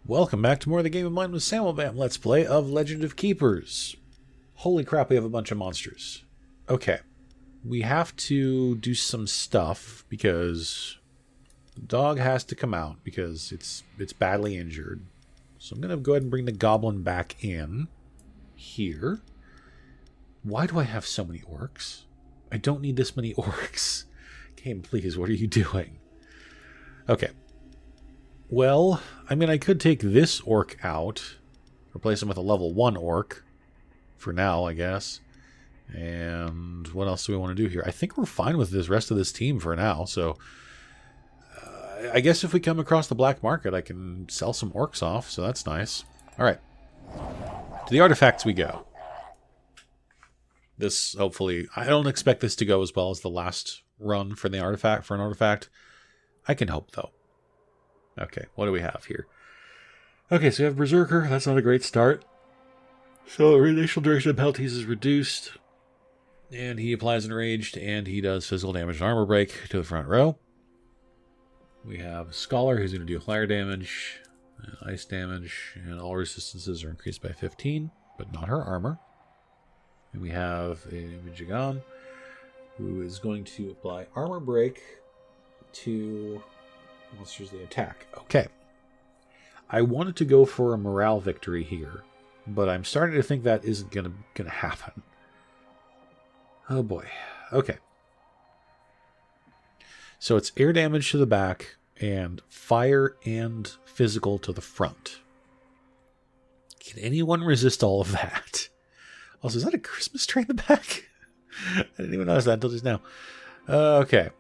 Welcome back to more of the Game of Mind with SammoBam Let's Play of Legend of Keepers. Holy crap, we have a bunch of monsters. Okay, we have to do some stuff because the dog has to come out because it's badly injured. So I'm going to go ahead and bring the goblin back in here. Why do I have so many orcs? I don't need this many orcs. Game, please, what are you doing? Okay. Well, I mean, I could take this orc out, replace him with a level 1 orc, for now, I guess. And what else do we want to do here? I think we're fine with this rest of this team for now, so I guess if we come across the black market, I can sell some orcs off, so that's nice. Alright, to the artifacts we go. This, hopefully, I don't expect this to go as well as the last run for the artifact, for an artifact. I can hope, though. Okay, what do we have here? Okay, so we have Berserker. That's not a great start. So initial duration of penalties is reduced. And he applies Enraged, and he does physical damage and armor break to the front row. We have Scholar, who's going to do fire damage, and ice damage, and all resistances are increased by 15, but not her armor. And we have a Mijigan, who is going to apply armor break to monsters they attack. Okay. I wanted to go for a morale victory here, but I'm starting to think that isn't gonna happen. Oh boy. Okay. So it's air damage to the back and fire and physical to the front. Can anyone resist all of that? Also, is that a Christmas tree in the back? I didn't even notice that until just now. Okay.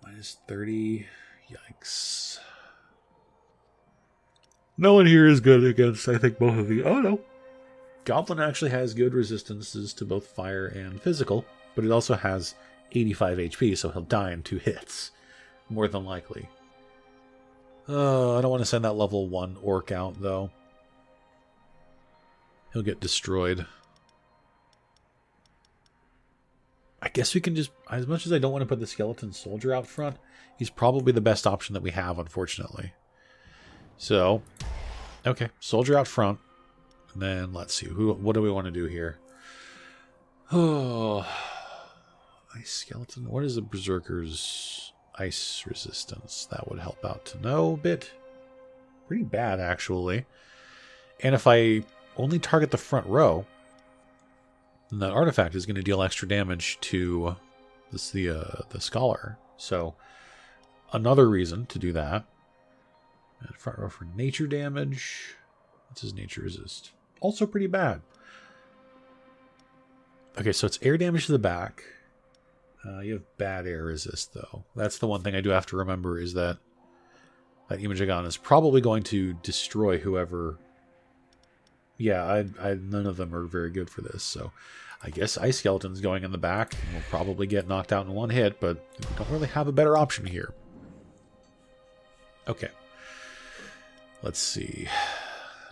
Minus 30. Yikes. No one here is good against, I think, both of you. Oh, no. Goblin actually has good resistances to both fire and physical, but it also has 85 HP, so he'll die in 2 hits. More than likely. I don't want to send that level 1 orc out, though. He'll get destroyed. I guess we can just, as much as I don't want to put the skeleton soldier out front, he's probably the best option that we have, unfortunately. So, okay, soldier out front. And then let's see, what do we want to do here? Oh, ice skeleton. What is the berserker's ice resistance? That would help out to know a bit. Pretty bad, actually. And if I only target the front row, and that artifact is going to deal extra damage to the scholar. So, another reason to do that. And front row for nature damage. What's his nature resist? Also pretty bad. Okay, so it's air damage to the back. You have bad air resist, though. That's the one thing I do have to remember is that Imajagan is probably going to destroy whoever. Yeah, none of them are very good for this, so I guess Ice Skeleton's going in the back, and we'll probably get knocked out in 1 hit, but we don't really have a better option here. Okay. Let's see.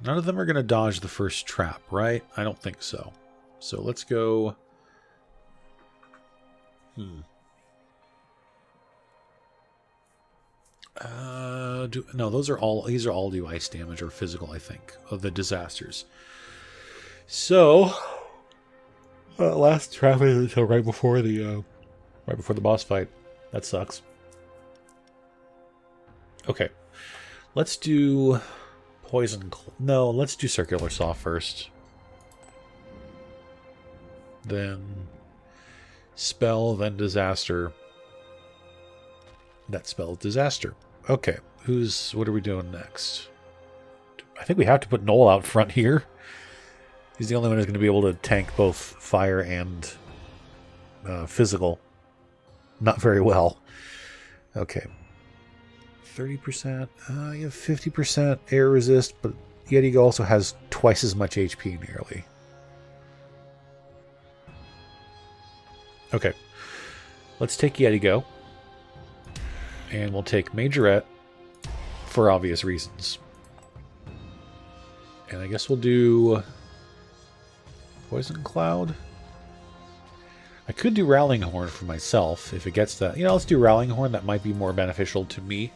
None of them are going to dodge the first trap, right? I don't think so. So let's go. No, these are all do ice damage or physical, I think, of the disasters. So, last trap is until right before the boss fight. That sucks. Okay, let's do poison. No, let's do circular saw first. Then spell, then disaster. That spells disaster. Okay, what are we doing next? I think we have to put Noel out front here. He's the only one who's going to be able to tank both fire and physical. Not very well. Okay. 30%. You have 50% air resist, but Yeti also has twice as much HP nearly. Okay. Let's take Yeti. And we'll take Majorette for obvious reasons. And I guess we'll do Poison Cloud. I could do Rallying Horn for myself if it gets that. You know, let's do Rallying Horn. That might be more beneficial to me.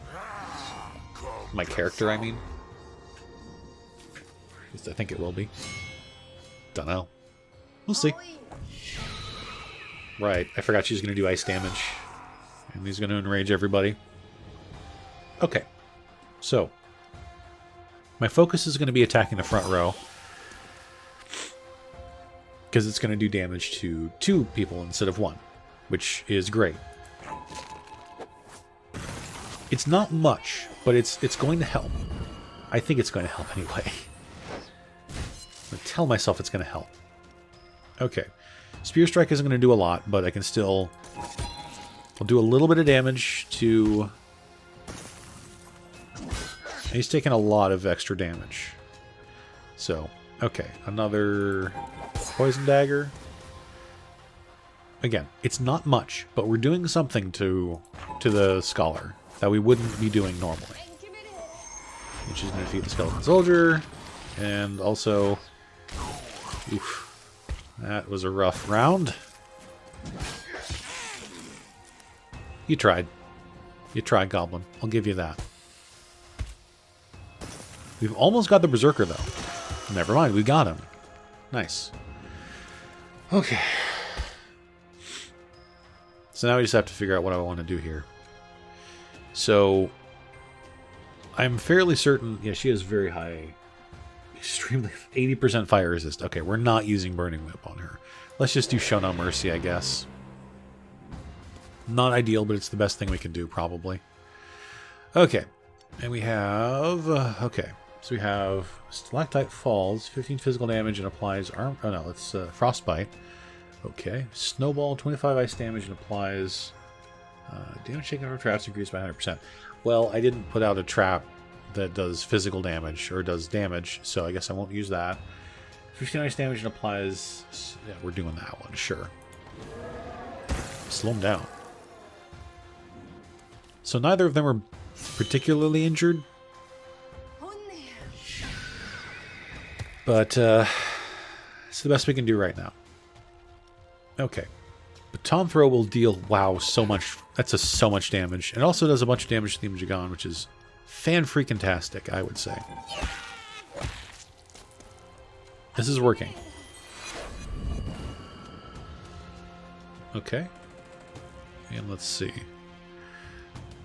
My character, I mean. At least I think it will be. Don't know. We'll see. Right, I forgot she's going to do ice damage. And he's going to enrage everybody. Okay. So. My focus is going to be attacking the front row. Because it's going to do damage to 2 people instead of 1. Which is great. It's not much, but it's going to help. I think it's going to help anyway. I'm going to tell myself it's going to help. Okay. Spear Strike isn't going to do a lot, but I can still... I'll do a little bit of damage to... He's taking a lot of extra damage. So, okay. Another Poison Dagger. Again, it's not much, but we're doing something to the Scholar that we wouldn't be doing normally. Which is going to defeat the Skeleton Soldier. And also... Oof. That was a rough round. You tried. You tried, Goblin. I'll give you that. We've almost got the Berserker, though. Never mind, we got him. Nice. Okay. So now we just have to figure out what I want to do here. So, I'm fairly certain... Yeah, she has very high... Extremely... 80% fire resist. Okay, we're not using Burning Whip on her. Let's just do Show No Mercy, I guess. Not ideal, but it's the best thing we can do, probably. Okay. And we have... okay. So we have Stalactite Falls, 15 physical damage and applies arm... Oh no, it's Frostbite. Okay. Snowball, 25 ice damage and applies... damage taken from traps increased by 100%. Well, I didn't put out a trap that does physical damage, or does damage, so I guess I won't use that. 15 ice damage and applies... Yeah, we're doing that one, sure. Slow him down. So neither of them are particularly injured. But, it's the best we can do right now. Okay. Baton Throw will deal, wow, so much. That's so much damage. It also does a bunch of damage to the Imagegon, which is fan-freaking-tastic, I would say. This is working. Okay. And let's see.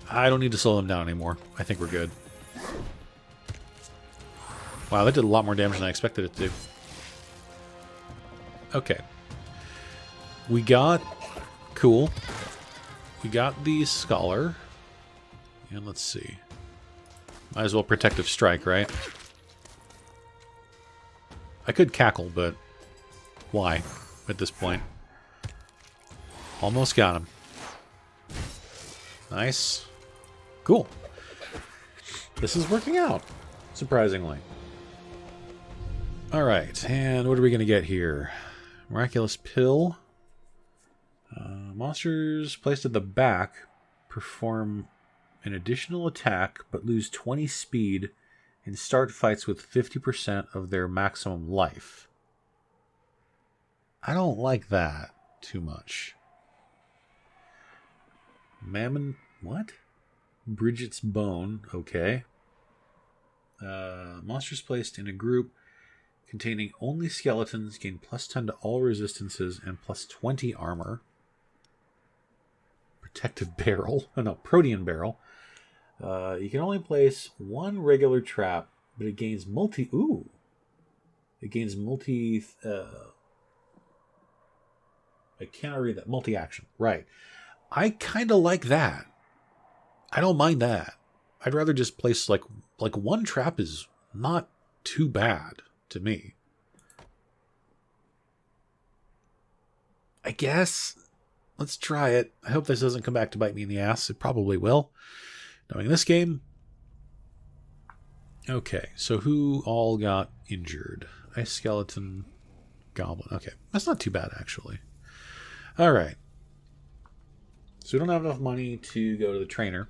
I don't need to slow them down anymore. I think we're good. Wow, that did a lot more damage than I expected it to. Okay. We got... Cool. We got the Scholar. And let's see. Might as well Protective Strike, right? I could Cackle, but... Why? At this point. Almost got him. Nice. Cool. This is working out, surprisingly. Alright, and what are we going to get here? Miraculous Pill. Monsters placed at the back perform an additional attack, but lose 20 speed and start fights with 50% of their maximum life. I don't like that too much. Mammon... What? Bridget's Bone. Okay. Monsters placed in a group containing only skeletons gain +10 to all resistances and +20 armor. Protective Barrel. Oh, no, Protean Barrel. You can only place one regular trap, but it gains multi... Ooh. It gains multi... I cannot read that. Multi-action. Right. I kind of like that. I don't mind that. I'd rather just place like one trap is not too bad to me. I guess. Let's try it. I hope this doesn't come back to bite me in the ass. It probably will. Knowing this game. Okay, so who all got injured? Ice Skeleton, Goblin. Okay, that's not too bad, actually. All right. So we don't have enough money to go to the trainer,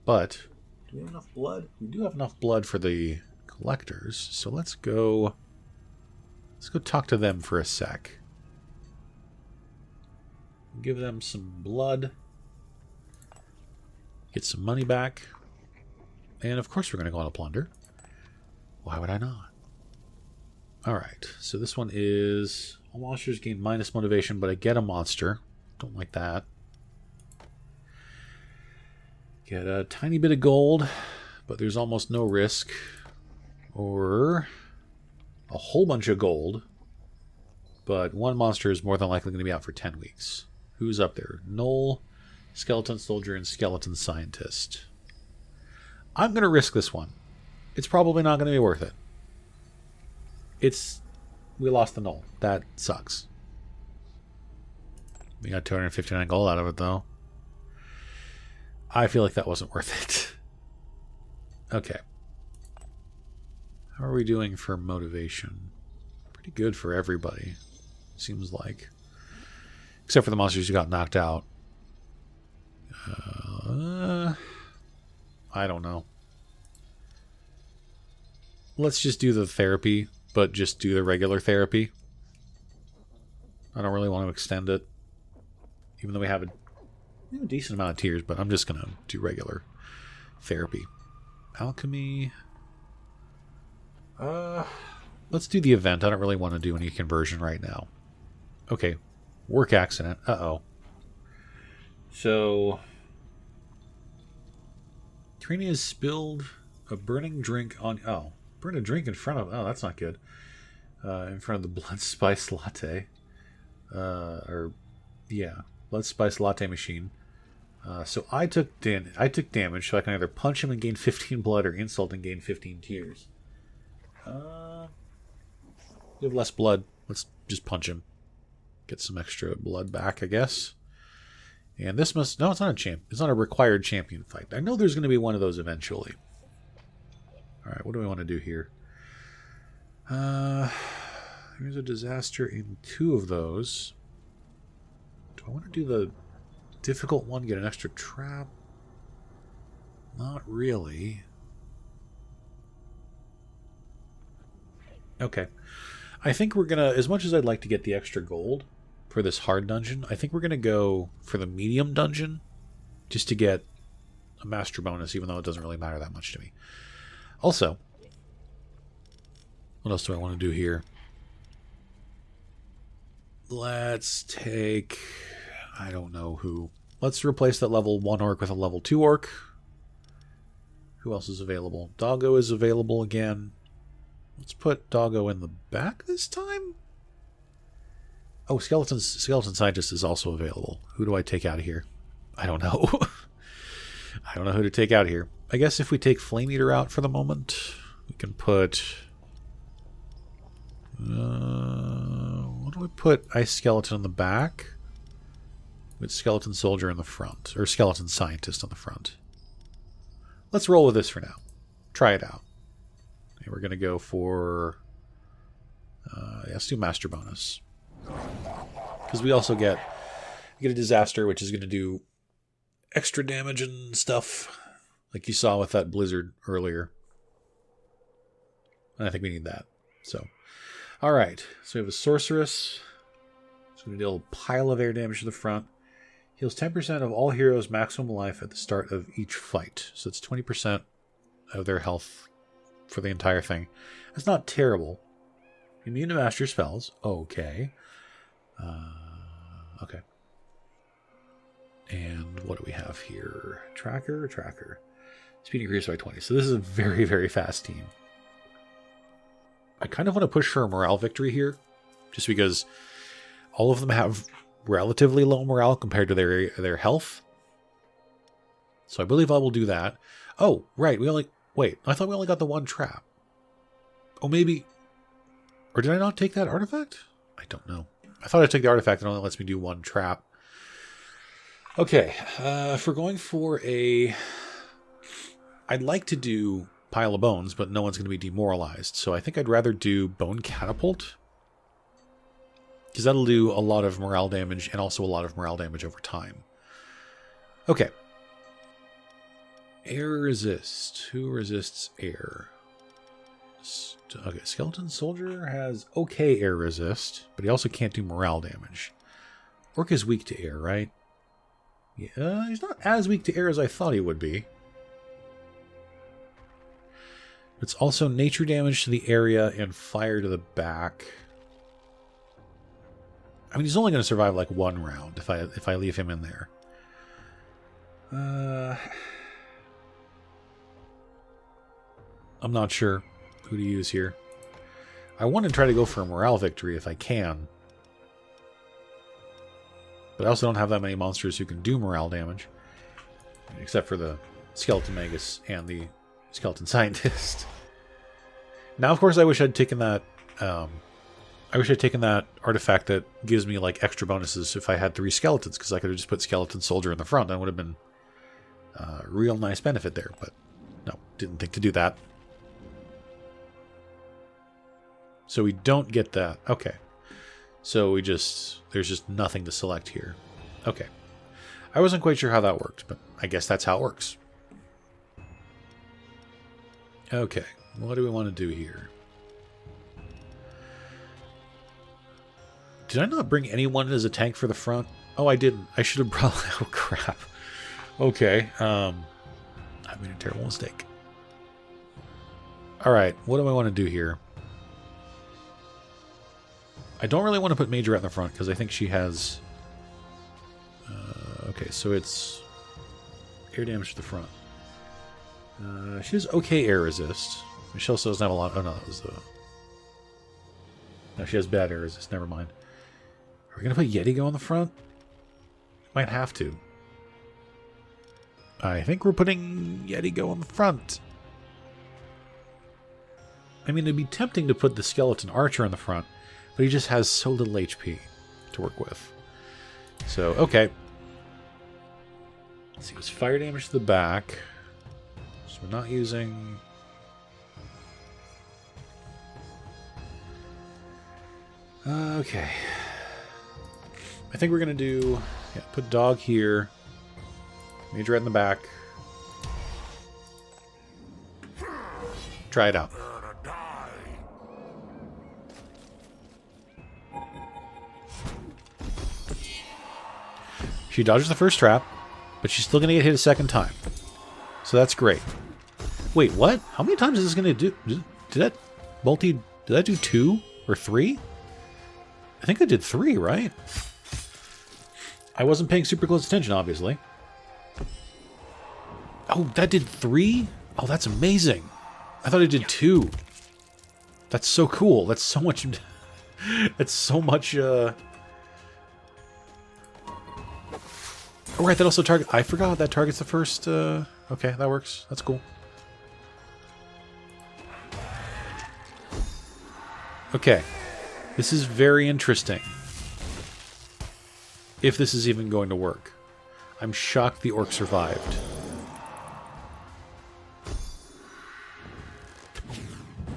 but do we have enough blood? We do have enough blood for the collectors, so let's go talk to them for a sec. Give them some blood. Get some money back. And of course we're going to go on a plunder. Why would I not? Alright, so this one is... All monsters gain minus motivation, but I get a monster. Don't like that. Get a tiny bit of gold, but there's almost no risk. Or a whole bunch of gold, but one monster is more than likely going to be out for 10 weeks. Who's up there? Knoll, Skeleton Soldier, and Skeleton Scientist. I'm going to risk this one. It's probably not going to be worth it. We lost the Knoll. That sucks. We got 259 gold out of it, though. I feel like that wasn't worth it. Okay. How are we doing for motivation? Pretty good for everybody, seems like. Except for the monsters who got knocked out. I don't know. Let's just do the therapy, but just do the regular therapy. I don't really want to extend it. Even though we have a decent amount of tiers, but I'm just going to do regular therapy. Alchemy. Let's do the event. I don't really want to do any conversion right now. Okay. Work accident. Uh-oh. So... Trini has spilled a burning drink on... Oh. Burned a drink in front of... Oh, that's not good. In front of the blood spice latte. Yeah. Blood spice latte machine. So I took damage, so I can either punch him and gain 15 blood or insult and gain 15 tears. We have less blood. Let's just punch him. Get some extra blood back, I guess. And this must... No, it's not a champ. It's not a required champion fight. I know there's going to be one of those eventually. Alright, what do we want to do here? There's a disaster in 2 of those. Do I want to do the difficult one, get an extra trap? Not really. Okay. I think we're gonna, as much as I'd like to get the extra gold for this hard dungeon, I think we're gonna go for the medium dungeon just to get a master bonus, even though it doesn't really matter that much to me. Also, what else do I want to do here? Let's take... I don't know who. Let's replace that level 1 orc with a level 2 orc. Who else is available? Doggo is available again. Let's put Doggo in the back this time. Oh, Skeleton Scientist is also available. Who do I take out of here? I don't know. I don't know who to take out here. I guess if we take Flame Eater out for the moment, we can put... what do we put? Ice Skeleton in the back with Skeleton Soldier in the front, or Skeleton Scientist on the front. Let's roll with this for now. Try it out. Okay, we're going to go for... let's do Master Bonus. Because we also get a Disaster, which is going to do extra damage and stuff, like you saw with that Blizzard earlier. And I think we need that. So, alright. So we have a Sorceress. It's going to deal a pile of air damage to the front. Heals 10% of all heroes' maximum life at the start of each fight. So it's 20% of their health for the entire thing. That's not terrible. Immune to master spells. Okay. Okay. And what do we have here? Tracker. Speed increased by 20. So this is a very, very fast team. I kind of want to push for a morale victory here. Just because all of them have relatively low morale compared to their health. So I believe I will do that. Oh, right. Wait, I thought we only got the 1 trap. Oh, maybe... Or did I not take that artifact? I don't know. I thought I took the artifact that only lets me do 1 trap. Okay, if we're going for a... I'd like to do Pile of Bones, but no one's going to be demoralized. So I think I'd rather do Bone Catapult. Because that'll do a lot of morale damage, and also a lot of morale damage over time. Okay. Air resist. Who resists air? Okay, Skeleton Soldier has okay air resist, but he also can't do morale damage. Orc is weak to air, right? Yeah, he's not as weak to air as I thought he would be. It's also nature damage to the area and fire to the back. I mean, he's only going to survive like one round if I leave him in there. I'm not sure who to use here. I want to try to go for a morale victory if I can. But I also don't have that many monsters who can do morale damage. Except for the Skeleton Magus and the Skeleton Scientist. Now, of course, I wish I'd taken that... I wish I'd taken that artifact that gives me like extra bonuses if I had 3 skeletons, because I could have just put Skeleton Soldier in the front. That would have been a real nice benefit there, but no, didn't think to do that. So we don't get that. Okay. So there's just nothing to select here. Okay. I wasn't quite sure how that worked, but I guess that's how it works. Okay. What do we want to do here? Did I not bring anyone as a tank for the front? Oh, I didn't. I should have brought... Oh, crap. Okay. I made a terrible mistake. Alright, what do I want to do here? I don't really want to put Majorette in the front, because I think she has... okay, so it's... air damage to the front. She has okay air resist. She also doesn't have a lot... Oh, no, that was the... No, she has bad air resist. Never mind. Are we going to put Yetigo on the front? Might have to. I think we're putting Yetigo on the front. I mean, it'd be tempting to put the Skeleton Archer on the front, but he just has so little HP to work with. So, okay. Let's see, it was fire damage to the back. So we're not using... okay. I think we're going to do... Yeah, put dog here. Majorette in the back. Try it out. She dodges the first trap, but she's still going to get hit a second time. So that's great. Wait, what? How many times is this going to do? Did that do 2 or 3? I think I did 3, right? I wasn't paying super close attention, obviously. Oh, that did 3? Oh, that's amazing. I thought it did 2. That's so cool. That's so much... that's so much... Oh, right, that also target... I forgot that targets the first... Okay, that works. That's cool. Okay. This is very interesting. If this is even going to work. I'm shocked the orc survived.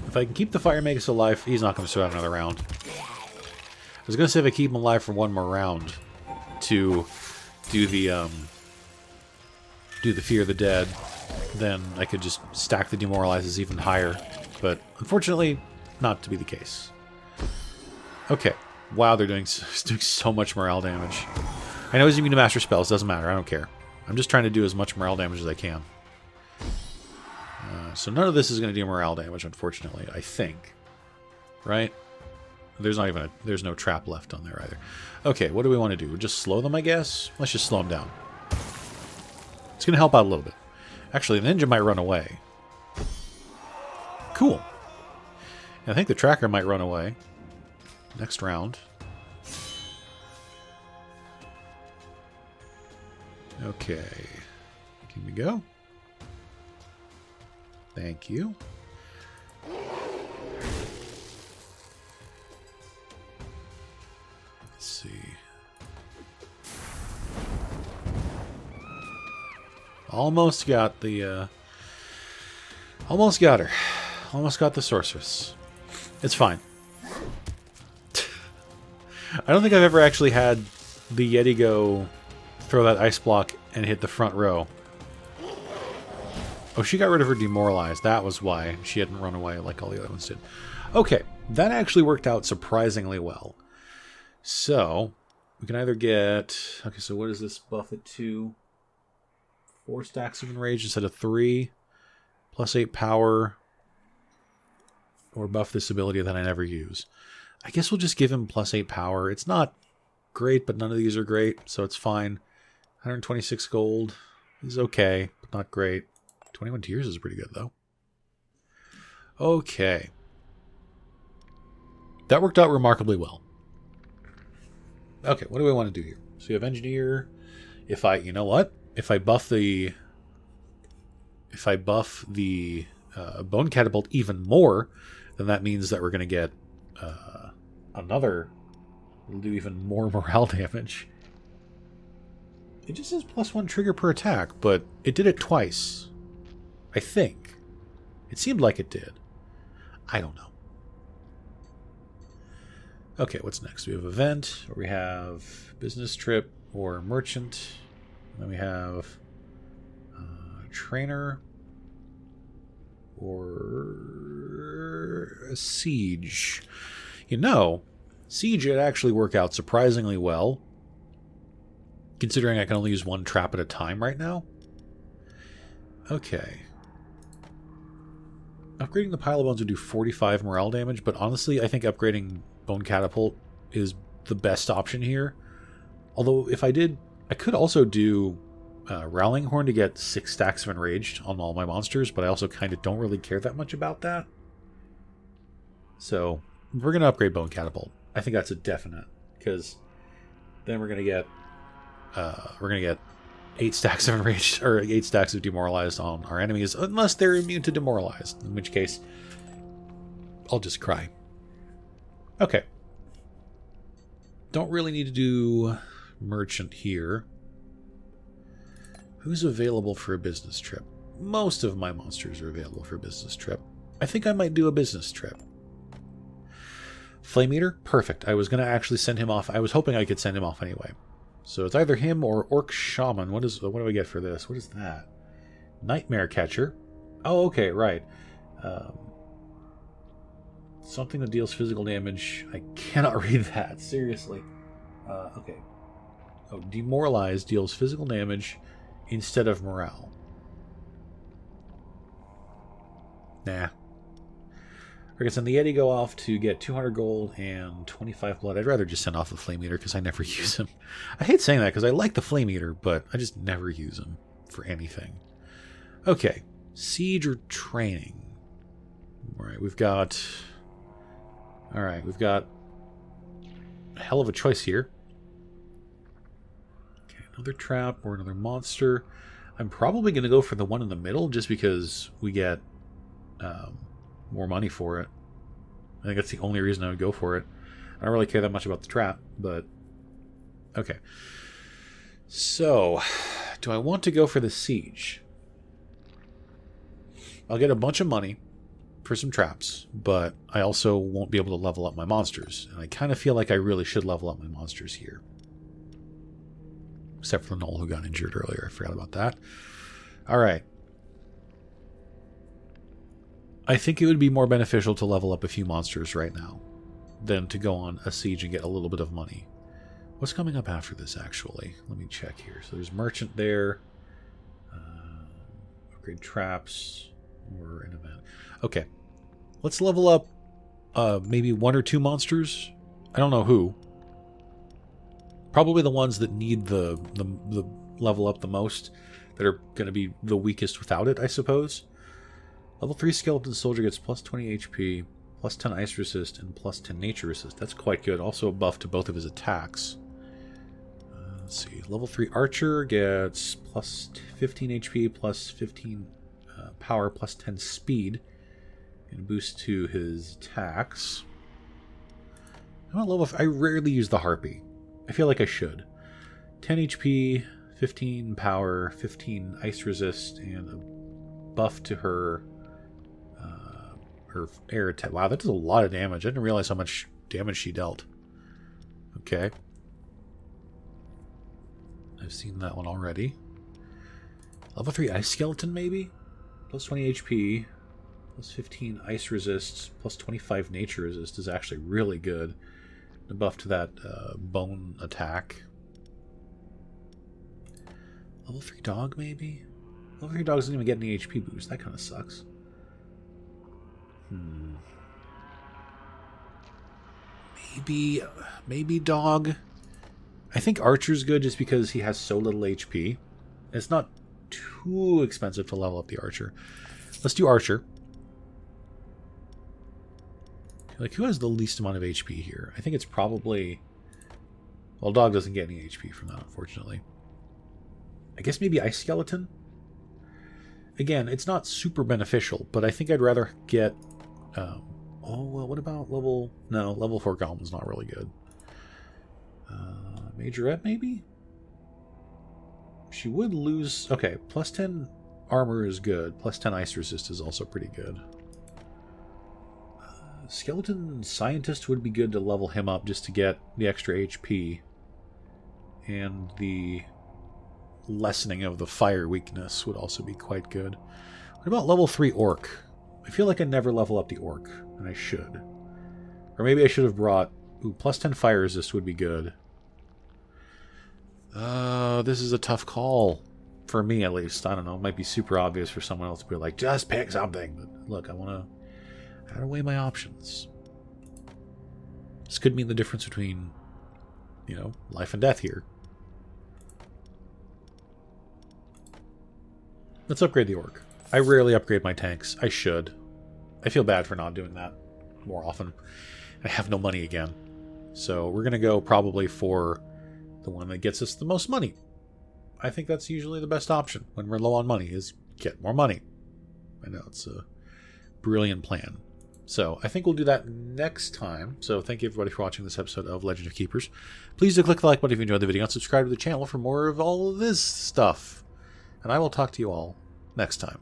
If I can keep the Fire Magus alive, he's not going to survive another round. I was going to say if I keep him alive for one more round to do the Fear of the Dead, then I could just stack the Demoralizes even higher. But unfortunately, not to be the case. Okay. Wow, they're doing so much morale damage. I know he's immune to Master Spells. Doesn't matter. I don't care. I'm just trying to do as much morale damage as I can. So none of this is going to do morale damage, unfortunately, I think. Right? There's no trap left on there either. Okay, what do we want to do? Just slow them, I guess? Let's just slow them down. It's going to help out a little bit. Actually, the ninja might run away. Cool. And I think the tracker might run away. Next round. Okay. Can we go? Thank you. Let's see. Almost got the, almost got her. Almost got the sorceress. It's fine. I don't think I've ever actually had the Yetigo throw that ice block and hit the front row. Oh, she got rid of her Demoralize. That was why she hadn't run away like all the other ones did. Okay, that actually worked out surprisingly well. So, we can either get... Okay, so what is this buff at 2? 4 stacks of Enrage instead of 3. +8 power. or buff this ability that I never use. I guess we'll just give him +8 power. It's not great, but none of these are great, so it's fine. 126 gold is okay, but not great. 21 tears is pretty good, though. Okay. That worked out remarkably well. Okay, what do I want to do here? So we have engineer. If I, you know what? If I buff the bone catapult even more, then that means that we're going to get another. We'll do even more morale damage. It just says +1 trigger per attack, but it did it twice. I think. It seemed like it did. I don't know. Okay, what's next? We have event, or we have business trip, or merchant. And then we have trainer, or a siege. You know, siege would actually work out surprisingly well, considering I can only use one trap at a time right now. Okay. Upgrading the pile of bones would do 45 morale damage, but honestly, I think upgrading Bone Catapult is the best option here. Although, if I did, I could also do Rallying Horn to get 6 stacks of Enraged on all my monsters, but I also kind of don't really care that much about that. So, we're going to upgrade Bone Catapult. I think that's a definite, because then we're going to get 8 stacks of Enraged, or 8 stacks of Demoralized on our enemies, unless they're immune to Demoralized, in which case, I'll just cry. Okay. Don't really need to do merchant here. Who's available for a business trip? Most of my monsters are available for a business trip. I think I might do a business trip. Flame Eater? Perfect. I was going to actually send him off. I was hoping I could send him off anyway. So it's either him or Orc Shaman. What do I get for this? What is that? Nightmare Catcher. Oh, okay, right. Something that deals physical damage. I cannot read that, seriously. Okay. Oh, Demoralize deals physical damage instead of morale. Nah. We're going to send the Yeti go off to get 200 gold and 25 blood. I'd rather just send off the Flame Eater because I never use him. I hate saying that because I like the Flame Eater, but I just never use him for anything. Okay. Siege or training? Alright, we've got a hell of a choice here. Okay, another trap or another monster. I'm probably going to go for the one in the middle just because we get more money for it. I think that's the only reason I would go for it. I don't really care that much about the trap, but okay. So, do I want to go for the siege? I'll get a bunch of money for some traps, but I also won't be able to level up my monsters. And I kind of feel like I really should level up my monsters here. Except for Noel, who got injured earlier. I forgot about that. Alright. I think it would be more beneficial to level up a few monsters right now than to go on a siege and get a little bit of money. What's coming up after this, actually? Let me check here. So there's Merchant there. Upgrade traps. Or an event. Okay. Let's level up maybe 1 or 2 monsters. I don't know who. Probably the ones that need the level up the most. That are going to be the weakest without it, I suppose. Level 3 Skeleton Soldier gets plus 20 HP, plus 10 Ice Resist, and plus 10 Nature Resist. That's quite good. Also a buff to both of his attacks. Let's see. Level 3 Archer gets plus 15 HP, plus 15 power, plus 10 speed. And a boost to his attacks. I rarely use the Harpy. I feel like I should. 10 HP, 15 power, 15 Ice Resist, and a buff to her air attack. Wow, that does a lot of damage. I didn't realize how much damage she dealt. Okay. I've seen that one already. Level 3 Ice Skeleton, maybe? Plus 20 HP, plus 15 Ice Resist, plus 25 Nature Resist is actually really good. The buff to that bone attack. Level 3 Dog, maybe? Level 3 Dog doesn't even get any HP boost. That kind of sucks. maybe dog. I think archer's good just because he has so little HP. It's not too expensive to level up the archer. Let's do archer. Like, who has the least amount of HP here? I think it's probably... Well, dog doesn't get any HP from that, unfortunately. I guess maybe ice skeleton? Again, it's not super beneficial, but I think I'd rather get... oh, well, what about level... No, level 4 goblin's not really good. Majorette, maybe? She would lose... Okay, plus 10 armor is good. Plus 10 ice resist is also pretty good. Skeleton Scientist would be good to level him up just to get the extra HP. And the lessening of the fire weakness would also be quite good. What about level 3 Orc? I feel like I never level up the Orc, and I should. Or maybe I should have brought... Ooh, plus 10 fire resist would be good. This is a tough call. For me, at least. I don't know. It might be super obvious for someone else to be like, just pick something. But look, I want to weigh my options. This could mean the difference between, you know, life and death here. Let's upgrade the Orc. I rarely upgrade my tanks. I should. I feel bad for not doing that more often. I have no money again. So we're going to go probably for the one that gets us the most money. I think that's usually the best option when we're low on money, is get more money. I know it's a brilliant plan. So I think we'll do that next time. So thank you everybody for watching this episode of Legend of Keepers. Please do click the like button if you enjoyed the video and subscribe to the channel for more of all of this stuff. And I will talk to you all next time.